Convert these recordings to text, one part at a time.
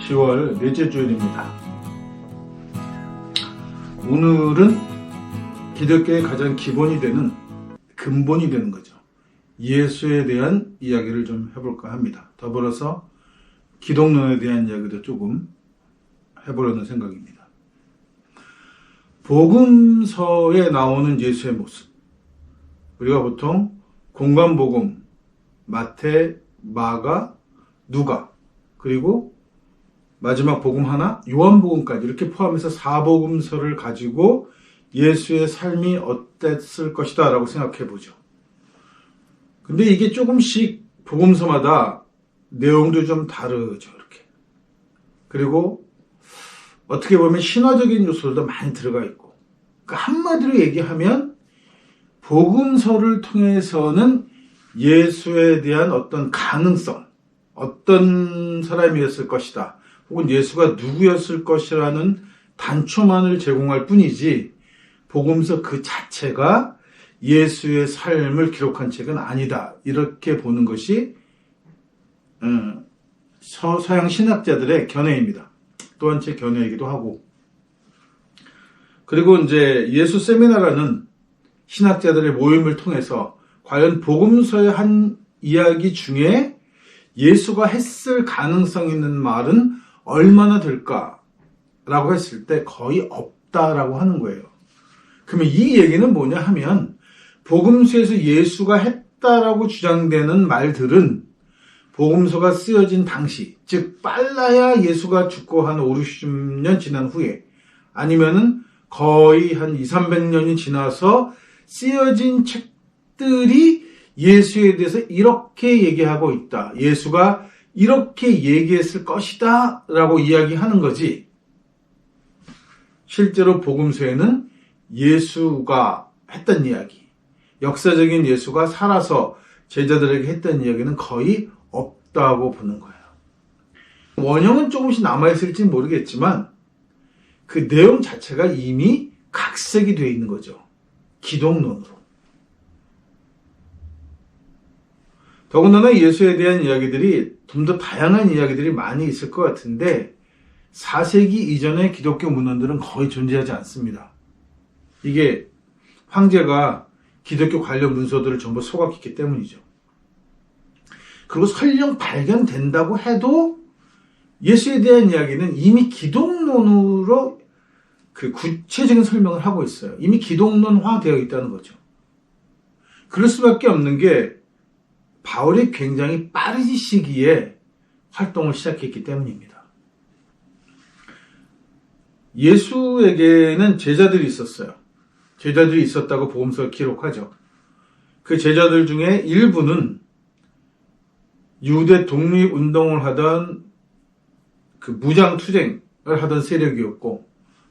10월 넷째 주일입니다. 오늘은 기독교의 가장 기본이 되는 근본이 되는 거죠. 예수에 대한 이야기를 좀 해볼까 합니다. 더불어서 기독론에 대한 이야기도 조금 해보려는 생각입니다. 복음서에 나오는 예수의 모습, 우리가 보통 공관복음, 마태, 마가, 누가, 그리고 마지막 복음 하나, 요한복음까지 이렇게 포함해서 4복음서를 가지고 예수의 삶이 어땠을 것이다 라고 생각해 보죠. 근데 이게 조금씩 복음서마다 내용도 좀 다르죠, 이렇게. 그리고 어떻게 보면 신화적인 요소도 많이 들어가 있고, 그러니까 한마디로 얘기하면 복음서를 통해서는 예수에 대한 어떤 가능성, 어떤 사람이었을 것이다, 혹은 예수가 누구였을 것이라는 단초만을 제공할 뿐이지 복음서 그 자체가 예수의 삶을 기록한 책은 아니다, 이렇게 보는 것이 서양 신학자들의 견해입니다. 또한 제 견해이기도 하고, 그리고 이제 예수 세미나라는 신학자들의 모임을 통해서 과연 복음서의 한 이야기 중에 예수가 했을 가능성 있는 말은 얼마나 될까라고 했을 때 거의 없다라고 하는 거예요. 그러면 이 얘기는 뭐냐 하면, 복음서에서 예수가 했다라고 주장되는 말들은 복음서가 쓰여진 당시, 즉 빨라야 예수가 죽고 한 5, 60년 지난 후에, 아니면은 거의 한 2, 300년이 지나서 쓰여진 책들이 예수에 대해서 이렇게 얘기하고 있다, 예수가 이렇게 얘기했을 것이다 라고 이야기하는 거지, 실제로 복음서에는 예수가 했던 이야기, 역사적인 예수가 살아서 제자들에게 했던 이야기는 거의 없다고 보는 거예요. 원형은 조금씩 남아있을지 모르겠지만 그 내용 자체가 이미 각색이 되어 있는 거죠, 기독론으로. 더군다나 예수에 대한 이야기들이 좀 더 다양한 이야기들이 많이 있을 것 같은데 4세기 이전의 기독교 문헌들은 거의 존재하지 않습니다. 이게 황제가 기독교 관련 문서들을 전부 소각했기 때문이죠. 그리고 설령 발견된다고 해도 예수에 대한 이야기는 이미 기독론으로 그 구체적인 설명을 하고 있어요. 이미 기독론화되어 있다는 거죠. 그럴 수밖에 없는 게 바울이 굉장히 빠른 시기에 활동을 시작했기 때문입니다. 예수에게는 제자들이 있었어요. 제자들이 있었다고 복음서가 기록하죠. 그 제자들 중에 일부는 유대 독립운동을 하던 그 무장투쟁을 하던 세력이었고,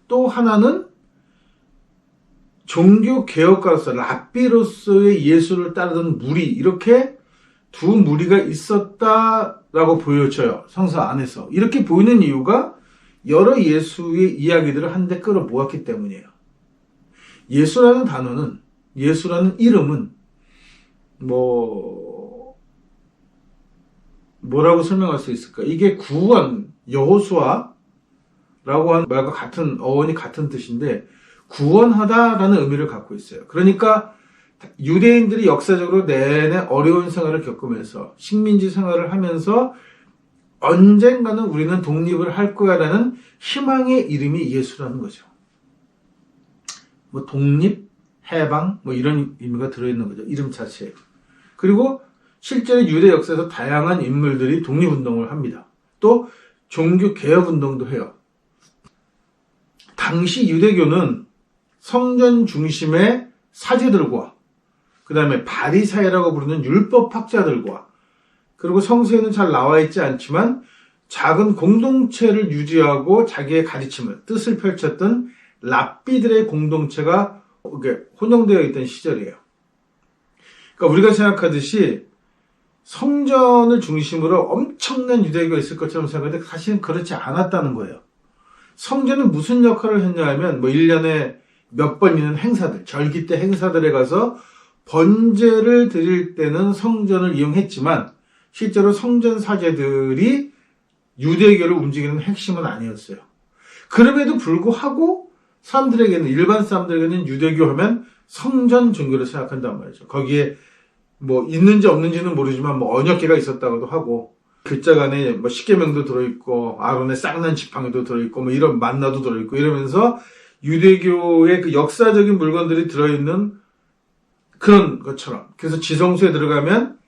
또 하나는 종교개혁가로서 랍비로서의 예수를 따르던 무리, 이렇게 두 무리가 있었다라고 보여져요, 성서 안에서. 이렇게 보이는 이유가 여러 예수의 이야기들을 한데 끌어모았기 때문이에요. 예수라는 단어는, 예수라는 이름은 뭐라고 설명할 수 있을까? 이게 구원, 여호수아라고 하는 말과 같은, 어원이 같은 뜻인데 구원하다라는 의미를 갖고 있어요. 그러니까 유대인들이 역사적으로 내내 어려운 생활을 겪으면서 식민지 생활을 하면서 언젠가는 우리는 독립을 할 거야라는 희망의 이름이 예수라는 거죠. 독립, 해방, 이런 의미가 들어있는 거죠, 이름 자체에. 그리고 실제로 유대 역사에서 다양한 인물들이 독립운동을 합니다. 또 종교개혁운동도 해요. 당시 유대교는 성전 중심의 사제들과 그 다음에 바리사이라고 부르는 율법학자들과, 그리고 성서에는 잘 나와 있지 않지만 작은 공동체를 유지하고 자기의 가르침을, 뜻을 펼쳤던 랍비들의 공동체가 혼용되어 있던 시절이에요. 그러니까 우리가 생각하듯이 성전을 중심으로 엄청난 유대교가 있을 것처럼 생각하는데 사실은 그렇지 않았다는 거예요. 성전은 무슨 역할을 했냐 하면 1년에 몇 번 있는 행사들, 절기 때 행사들에 가서 번제를 드릴 때는 성전을 이용했지만 실제로 성전 사제들이 유대교를 움직이는 핵심은 아니었어요. 그럼에도 불구하고 사람들에게는, 일반 사람들에게는 유대교 하면 성전 종교를 생각한단 말이죠. 거기에 뭐 있는지 없는지는 모르지만 뭐 언약궤가 있었다고도 하고, 글자 간에 뭐 십계명도 들어있고, 아론의 쌍난 지팡이도 들어있고, 뭐 이런 만나도 들어있고, 이러면서 유대교의 그 역사적인 물건들이 들어있는 그런 것처럼, 그래서 지성소에 들어가면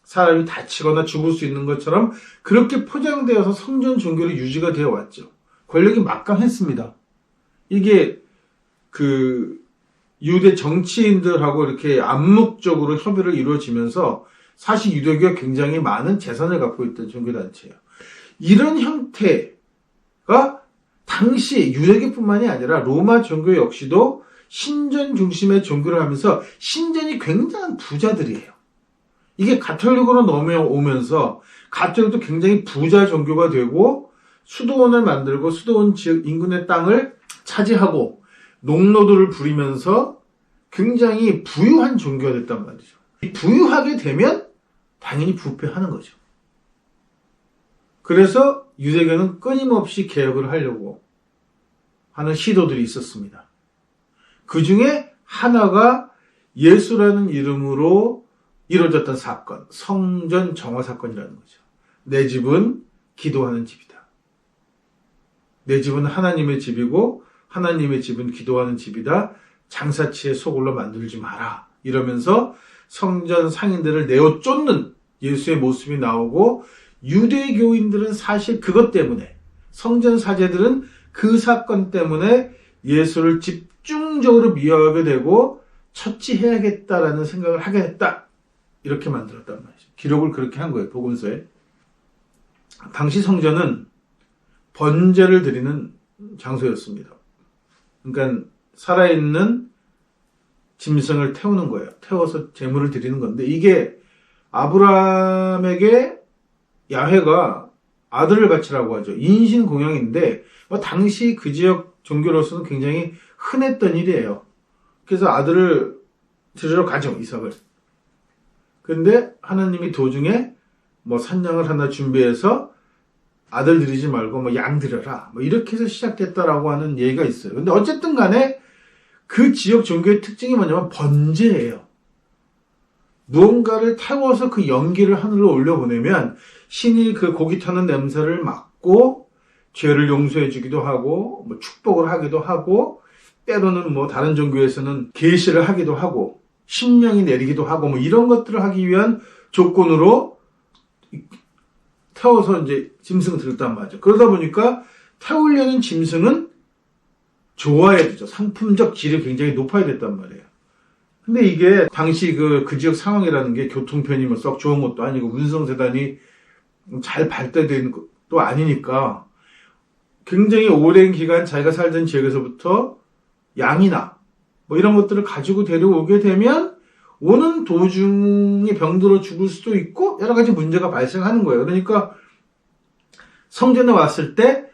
사람이 다치거나 죽을 수 있는 것처럼 그렇게 포장되어서 성전 종교로 유지가 되어 왔죠. 권력이 막강했습니다. 이게 그 유대 정치인들하고 이렇게 암묵적으로 협의를 이루어지면서 사실 유대교가 굉장히 많은 재산을 갖고 있던 종교단체예요. 이런 형태가 당시 유대교뿐만이 아니라 로마 종교 역시도 신전 중심의 종교를 하면서 신전이 굉장한 부자들이에요. 이게 가톨릭으로 넘어오면서 가톨릭도 굉장히 부자 종교가 되고 수도원을 만들고 수도원 지역 인근의 땅을 차지하고 농노도를 부리면서 굉장히 부유한 종교가 됐단 말이죠. 부유하게 되면 당연히 부패하는 거죠. 그래서 유대교는 끊임없이 개혁을 하려고 하는 시도들이 있었습니다. 그 중에 하나가 예수라는 이름으로 이루어졌던 사건, 성전 정화 사건이라는 거죠. 내 집은 기도하는 집이다. 내 집은 하나님의 집이고 하나님의 집은 기도하는 집이다. 장사치에 소굴로 만들지 마라. 이러면서 성전 상인들을 내어 쫓는 예수의 모습이 나오고, 유대교인들은 사실 그것 때문에, 성전 사제들은 그 사건 때문에 예수를 집중적으로 미워하게 되고 처치해야겠다라는 생각을 하게 됐다. 이렇게 만들었단 말이죠. 기록을 그렇게 한 거예요, 복음서에. 당시 성전은 번제를 드리는 장소였습니다. 그러니까 살아있는 짐승을 태우는 거예요. 태워서 제물을 드리는 건데, 이게 아브라함에게 야훼가 아들을 바치라고 하죠. 인신공양인데 당시 그 지역 종교로서는 굉장히 흔했던 일이에요. 그래서 아들을 드리러 가죠, 이삭을. 근데 하나님이 도중에 뭐 산양을 하나 준비해서 아들 드리지 말고 뭐 양 드려라, 뭐 이렇게 해서 시작됐다라고 하는 얘기가 있어요. 근데 어쨌든 간에 그 지역 종교의 특징이 뭐냐면 번제예요. 무언가를 태워서 그 연기를 하늘로 올려보내면 신이 그 고기 타는 냄새를 맡고 죄를 용서해 주기도 하고, 뭐 축복을 하기도 하고, 때로는 뭐 다른 종교에서는 계시를 하기도 하고, 신명이 내리기도 하고, 뭐 이런 것들을 하기 위한 조건으로 태워서 이제 짐승을 들었단 말이죠. 그러다 보니까 태우려는 짐승은 좋아야 되죠. 상품적 질이 굉장히 높아야 됐단 말이에요. 근데 이게 당시 그 지역 상황이라는 게 교통편이 뭐 썩 좋은 것도 아니고 운송재단이 잘 발달된 것도 아니니까 굉장히 오랜 기간 자기가 살던 지역에서부터 양이나 뭐 이런 것들을 가지고 데려오게 되면 오는 도중에 병들어 죽을 수도 있고 여러 가지 문제가 발생하는 거예요. 그러니까 성전에 왔을 때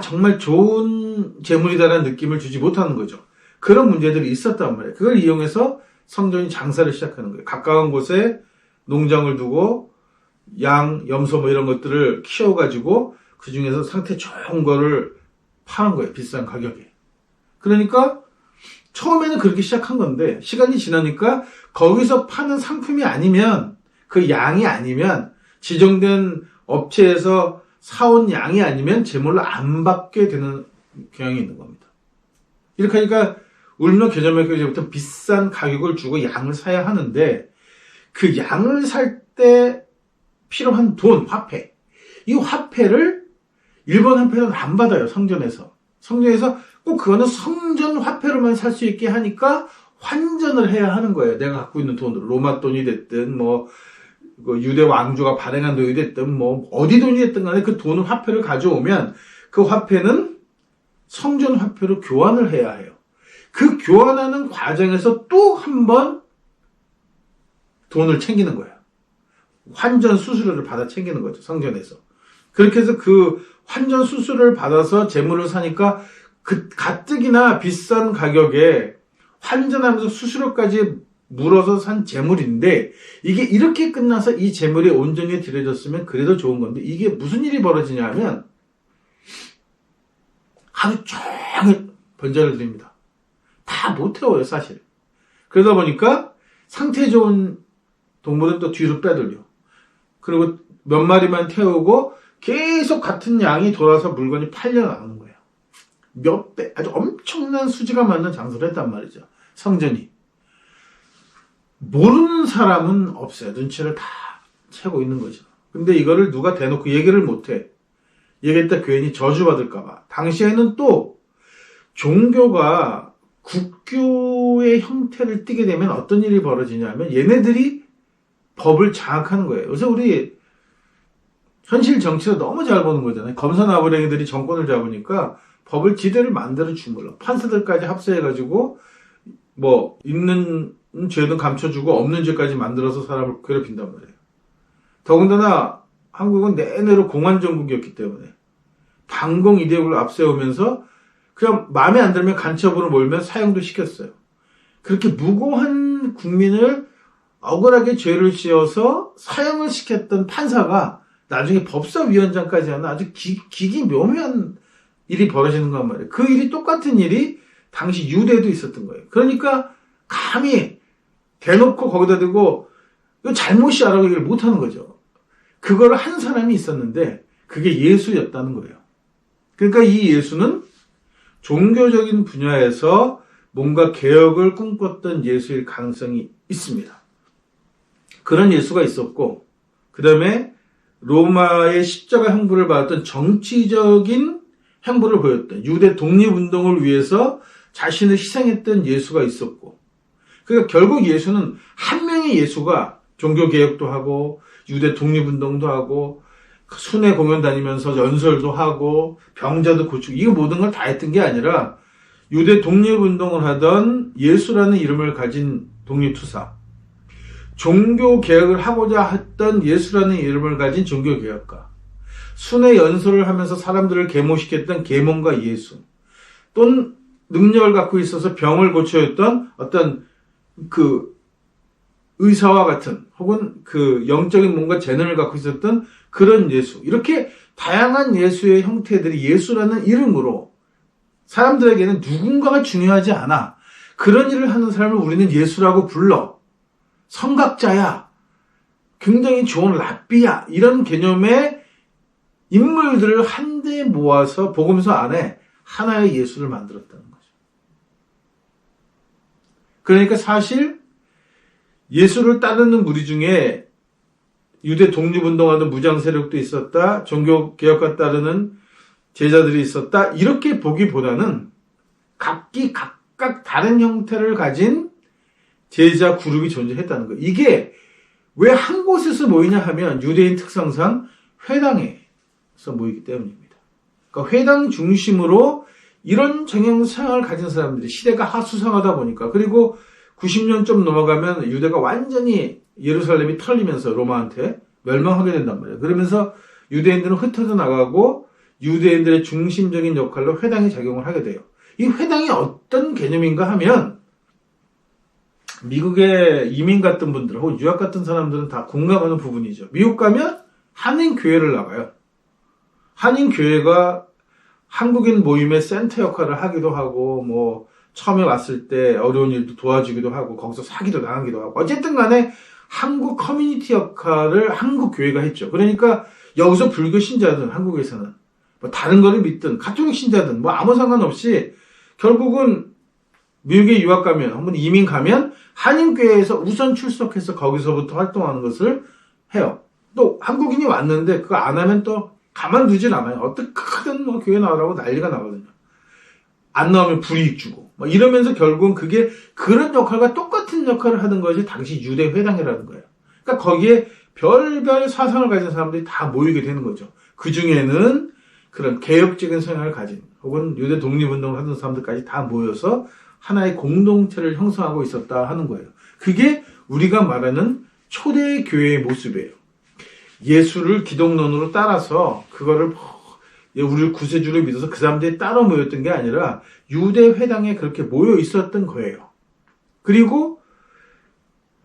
정말 좋은 제물이다라는 느낌을 주지 못하는 거죠. 그런 문제들이 있었단 말이에요. 그걸 이용해서 성전이 장사를 시작하는 거예요. 가까운 곳에 농장을 두고 양, 염소 뭐 이런 것들을 키워가지고 그 중에서 상태 좋은 거를 파는 거예요. 비싼 가격에. 그러니까 처음에는 그렇게 시작한 건데 시간이 지나니까 거기서 파는 상품이 아니면, 그 양이 아니면, 지정된 업체에서 사온 양이 아니면 제물로 안 받게 되는 경향이 있는 겁니다. 이렇게 하니까 울며 겨자 먹기 전부터 비싼 가격을 주고 양을 사야 하는데, 그 양을 살 때 필요한 돈, 화폐, 이 화폐를 일본 화폐는 안 받아요. 성전에서 꼭 그거는 성전 화폐로만 살 수 있게 하니까 환전을 해야 하는 거예요. 내가 갖고 있는 돈으로, 로마 돈이 됐든 뭐 유대 왕조가 발행한 돈이 됐든 뭐 어디 돈이 됐든 간에 그 돈을, 화폐를 가져오면 그 화폐는 성전 화폐로 교환을 해야 해요. 그 교환하는 과정에서 또 한 번 돈을 챙기는 거예요. 환전 수수료를 받아 챙기는 거죠, 성전에서. 그렇게 해서 그 환전 수수료를 받아서 재물을 사니까 그 가뜩이나 비싼 가격에 환전하면서 수수료까지 물어서 산 재물인데 이게 이렇게 끝나서 이 재물이 온전히 드려졌으면 그래도 좋은 건데 이게 무슨 일이 벌어지냐 하면 하루 종일 번제를 드립니다. 다 못 태워요, 사실. 그러다 보니까 상태 좋은 동물은 또 뒤로 빼돌려. 그리고 몇 마리만 태우고 계속 같은 양이 돌아서 물건이 팔려 나가는 거예요. 몇 배, 아주 엄청난 수지가 맞는 장소를 했단 말이죠. 성전이. 모르는 사람은 없어요. 눈치를 다 채고 있는 거죠. 근데 이거를 누가 대놓고 얘기를 못해. 얘기했다 괜히 저주받을까봐. 당시에는 또 종교가 국교의 형태를 띠게 되면 어떤 일이 벌어지냐면 얘네들이 법을 장악하는 거예요. 요새 우리 현실 정치도 너무 잘 보는 거잖아요. 검사나부랭이들이 정권을 잡으니까 법을 지대로 만들어 주물러. 판사들까지 합세해가지고 뭐 있는 죄는 감춰주고 없는 죄까지 만들어서 사람을 괴롭힌단 말이에요. 더군다나 한국은 내내로 공안정국이었기 때문에 반공 이데올로기를 앞세우면서 그냥 마음에 안 들면 간첩으로 몰면 사형도 시켰어요. 그렇게 무고한 국민을 억울하게 죄를 지어서 사형을 시켰던 판사가 나중에 법사위원장까지 하는 아주 기기묘묘한 일이 벌어지는 건 말이에요. 그 일이 똑같은 일이 당시 유대도 있었던 거예요. 그러니까 감히 대놓고 거기다 대고 이거 잘못이야라고 얘기를 못하는 거죠. 그거를 한 사람이 있었는데 그게 예수였다는 거예요. 그러니까 이 예수는 종교적인 분야에서 뭔가 개혁을 꿈꿨던 예수일 가능성이 있습니다. 그런 예수가 있었고 그 다음에 로마의 십자가 형부를 받았던 정치적인 행보를 보였던 유대 독립운동을 위해서 자신을 희생했던 예수가 있었고 그러니까 결국 예수는 한 명의 예수가 종교개혁도 하고 유대 독립운동도 하고 순회 공연 다니면서 연설도 하고 병자도 고치고 이 모든 걸 다 했던 게 아니라 유대 독립운동을 하던 예수라는 이름을 가진 독립투사 종교개혁을 하고자 했던 예수라는 이름을 가진 종교개혁가 순회 연설을 하면서 사람들을 계모시켰던 계몽가 예수 또는 능력을 갖고 있어서 병을 고쳐였던 어떤 그 의사와 같은 혹은 그 영적인 뭔가 재능을 갖고 있었던 그런 예수 이렇게 다양한 예수의 형태들이 예수라는 이름으로 사람들에게는 누군가가 중요하지 않아 그런 일을 하는 사람을 우리는 예수라고 불러 성각자야 굉장히 좋은 랍비야 이런 개념의 인물들을 한데 모아서 복음서 안에 하나의 예수를 만들었다는 거죠. 그러니까 사실 예수를 따르는 무리 중에 유대 독립운동하는 무장 세력도 있었다. 종교개혁과 따르는 제자들이 있었다. 이렇게 보기보다는 각기 각각 다른 형태를 가진 제자 그룹이 존재했다는 거예요. 이게 왜 한 곳에서 모이냐 하면 유대인 특성상 회당에서 모이기 때문입니다. 그러니까 회당 중심으로 이런 정형상을 가진 사람들이 시대가 하수상하다 보니까 그리고 90년 좀 넘어가면 유대가 완전히 예루살렘이 털리면서 로마한테 멸망하게 된단 말이에요. 그러면서 유대인들은 흩어져 나가고 유대인들의 중심적인 역할로 회당이 작용을 하게 돼요. 이 회당이 어떤 개념인가 하면 미국에 이민 갔던 분들 혹은 유학 갔던 사람들은 다 공감하는 부분이죠. 미국 가면 한인교회를 나가요. 한인교회가 한국인 모임의 센터 역할을 하기도 하고 뭐 처음에 왔을 때 어려운 일도 도와주기도 하고 거기서 사기도 당하기도 하고 어쨌든 간에 한국 커뮤니티 역할을 한국 교회가 했죠. 그러니까 여기서 불교 신자든 한국에서는 뭐 다른 거를 믿든 가톨릭 신자든 뭐 아무 상관없이 결국은 미국에 유학 가면 혹은 이민 가면 한인교회에서 우선 출석해서 거기서부터 활동하는 것을 해요. 또 한국인이 왔는데 그거 안 하면 또 가만두질 않아요. 어떻게든 뭐 교회 나오라고 난리가 나거든요. 안 나오면 불이익 주고 뭐 이러면서 결국은 그게 그런 역할과 똑같은 역할을 하는 것이 당시 유대 회당이라는 거예요. 그러니까 거기에 별별 사상을 가진 사람들이 다 모이게 되는 거죠. 그 중에는 그런 개혁적인 성향을 가진 혹은 유대 독립운동을 하는 사람들까지 다 모여서 하나의 공동체를 형성하고 있었다 하는 거예요. 그게 우리가 말하는 초대 교회의 모습이에요. 예수를 기독론으로 따라서 그거를 우리를 구세주로 믿어서 그 사람들이 따로 모였던 게 아니라 유대 회당에 그렇게 모여 있었던 거예요. 그리고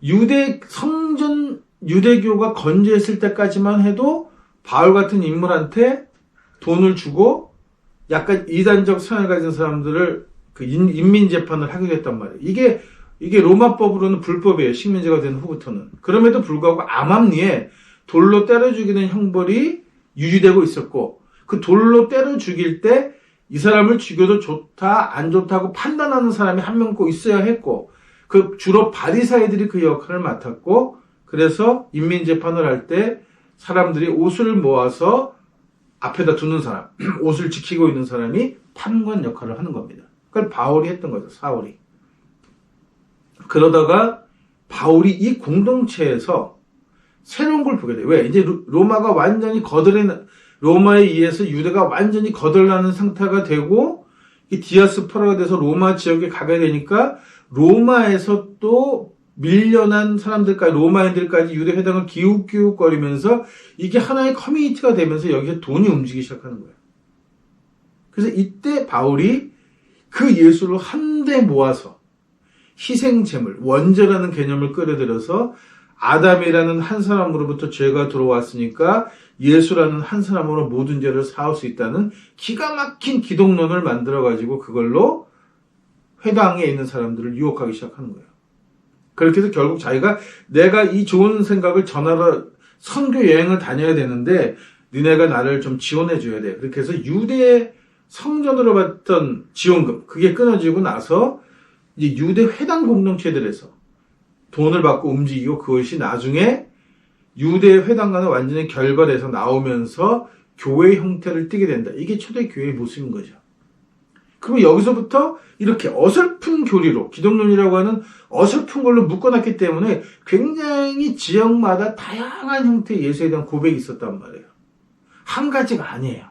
유대 성전 유대교가 건재했을 때까지만 해도 바울 같은 인물한테 돈을 주고 약간 이단적 성향을 가진 사람들을 그 인민 재판을 하게 됐단 말이에요. 이게 로마법으로는 불법이에요. 식민지가 된 후부터는. 그럼에도 불구하고 암암리에 돌로 때려 죽이는 형벌이 유지되고 있었고, 그 돌로 때려 죽일 때 이 사람을 죽여도 좋다 안 좋다고 판단하는 사람이 한 명 꼭 있어야 했고, 그 주로 바리사이들이 그 역할을 맡았고, 그래서 인민재판을 할 때 사람들이 옷을 모아서 앞에다 두는 사람, 옷을 지키고 있는 사람이 판관 역할을 하는 겁니다. 그걸 바울이 했던 거죠, 사울이. 그러다가 바울이 이 공동체에서 새로운 걸 보게 돼요. 왜? 이제 로마가 완전히 로마에 의해서 유대가 완전히 거덜나는 상태가 되고, 이 디아스포라가 돼서 로마 지역에 가게 되니까 로마에서 또 밀려난 사람들까지, 로마인들까지 유대 회당을 기웃기웃거리면서 이게 하나의 커뮤니티가 되면서 여기서 돈이 움직이기 시작하는 거예요. 그래서 이때 바울이 그 예수를 한데 모아서 희생제물, 원죄라는 개념을 끌어들여서 아담이라는 한 사람으로부터 죄가 들어왔으니까 예수라는 한 사람으로 모든 죄를 사할 수 있다는 기가 막힌 기독론을 만들어가지고 그걸로 회당에 있는 사람들을 유혹하기 시작하는 거예요. 그렇게 해서 결국 자기가 내가 이 좋은 생각을 전하러 선교 여행을 다녀야 되는데 니네가 나를 좀 지원해 줘야 돼. 그렇게 해서 유대 성전으로 받던 지원금, 그게 끊어지고 나서 이제 유대 회당 공동체들에서 돈을 받고 움직이고, 그것이 나중에 유대 회당과는 완전히 결별해서 나오면서 교회 형태를 띠게 된다. 이게 초대 교회의 모습인 거죠. 그리고 여기서부터 이렇게 어설픈 교리로, 기독론이라고 하는 어설픈 걸로 묶어놨기 때문에 굉장히 지역마다 다양한 형태의 예수에 대한 고백이 있었단 말이에요. 한 가지가 아니에요.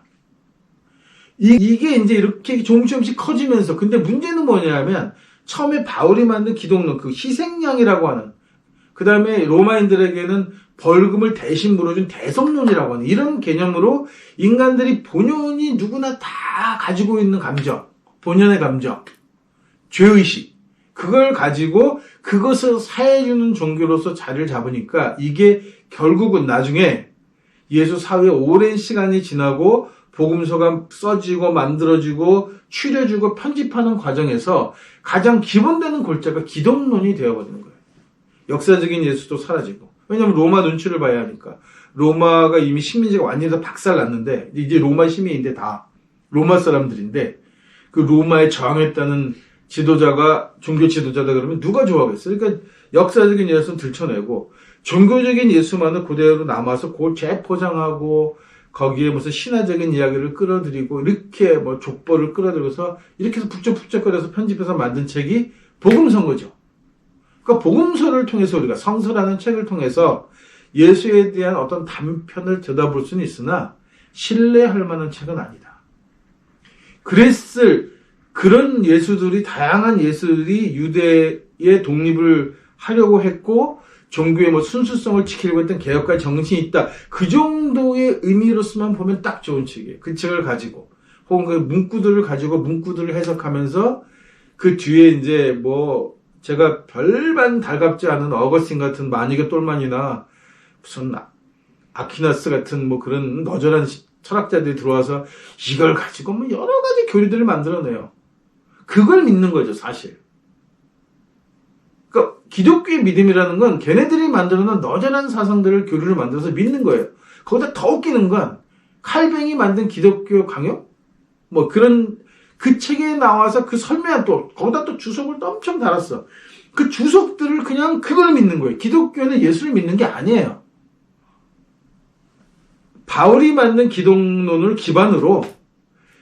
이게 이제 이렇게 조금씩 커지면서, 근데 문제는 뭐냐면 처음에 바울이 만든 기독론, 그 희생양이라고 하는, 그 다음에 로마인들에게는 벌금을 대신 물어준 대성론이라고 하는 이런 개념으로 인간들이 본연이 누구나 다 가지고 있는 감정, 본연의 감정, 죄의식, 그걸 가지고 그것을 사해주는 종교로서 자리를 잡으니까 이게 결국은 나중에 예수 사후에 오랜 시간이 지나고 복음서가 써지고 만들어지고 추려지고 편집하는 과정에서 가장 기본되는 골자가 기독론이 되어버리는 거예요. 역사적인 예수도 사라지고. 왜냐하면 로마 눈치를 봐야 하니까. 로마가 이미 식민지가 완전히 다 박살났는데, 이제 로마 시민인데 다 로마 사람들인데, 그 로마에 저항했다는 지도자가 종교 지도자다 그러면 누가 좋아하겠어요? 그러니까 역사적인 예수는 들춰내고 종교적인 예수만을 그대로 남아서 그걸 재포장하고 거기에 무슨 신화적인 이야기를 끌어들이고 이렇게 뭐 족보를 끌어들여서 이렇게 해서 북적북적거려서 편집해서 만든 책이 복음서인 거죠. 그러니까 복음서를 통해서 우리가 성서라는 책을 통해서 예수에 대한 어떤 단편을 들여다볼 수는 있으나 신뢰할 만한 책은 아니다. 그랬을 그런 예수들이, 다양한 예수들이 유대의 독립을 하려고 했고 종교의 뭐 순수성을 지키려고 했던 개혁가의 정신이 있다. 그 정도의 의미로서만 보면 딱 좋은 책이에요. 그 책을 가지고 혹은 그 문구들을 가지고 문구들을 해석하면서 그 뒤에 이제 뭐 제가 별반 달갑지 않은 어거스틴 같은 마니게 똘만이나 무슨 아퀴나스 같은 뭐 그런 너절한 철학자들이 들어와서 이걸 가지고 뭐 여러 가지 교리들을 만들어내요. 그걸 믿는 거죠, 사실. 그러니까 기독교의 믿음이라는 건 걔네들이 만들어놓은 너절한 사상들을 교리를 만들어서 믿는 거예요. 거기다 더 웃기는 건 칼뱅이 만든 기독교 강요? 뭐 그런 그 책에 나와서 그 설명한 또 거기다 또 주석을 또 엄청 달았어. 그 주석들을 그냥 그걸 믿는 거예요. 기독교는 예수를 믿는 게 아니에요. 바울이 만든 기독론을 기반으로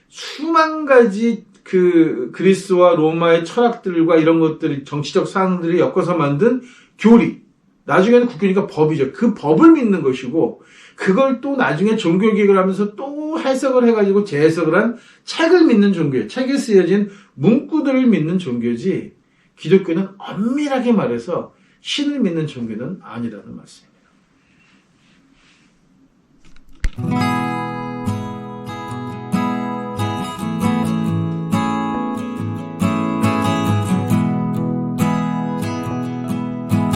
수만 가지 그 그리스와 로마의 철학들과 이런 것들이 정치적 사항들이 엮어서 만든 교리, 나중에는 국교니까 법이죠. 그 법을 믿는 것이고 그걸 또 나중에 종교개혁을 하면서 또 해석을 해가지고 재해석을 한 책을 믿는 종교예요. 책에 쓰여진 문구들을 믿는 종교지 기독교는 엄밀하게 말해서 신을 믿는 종교는 아니라는 말씀입니다.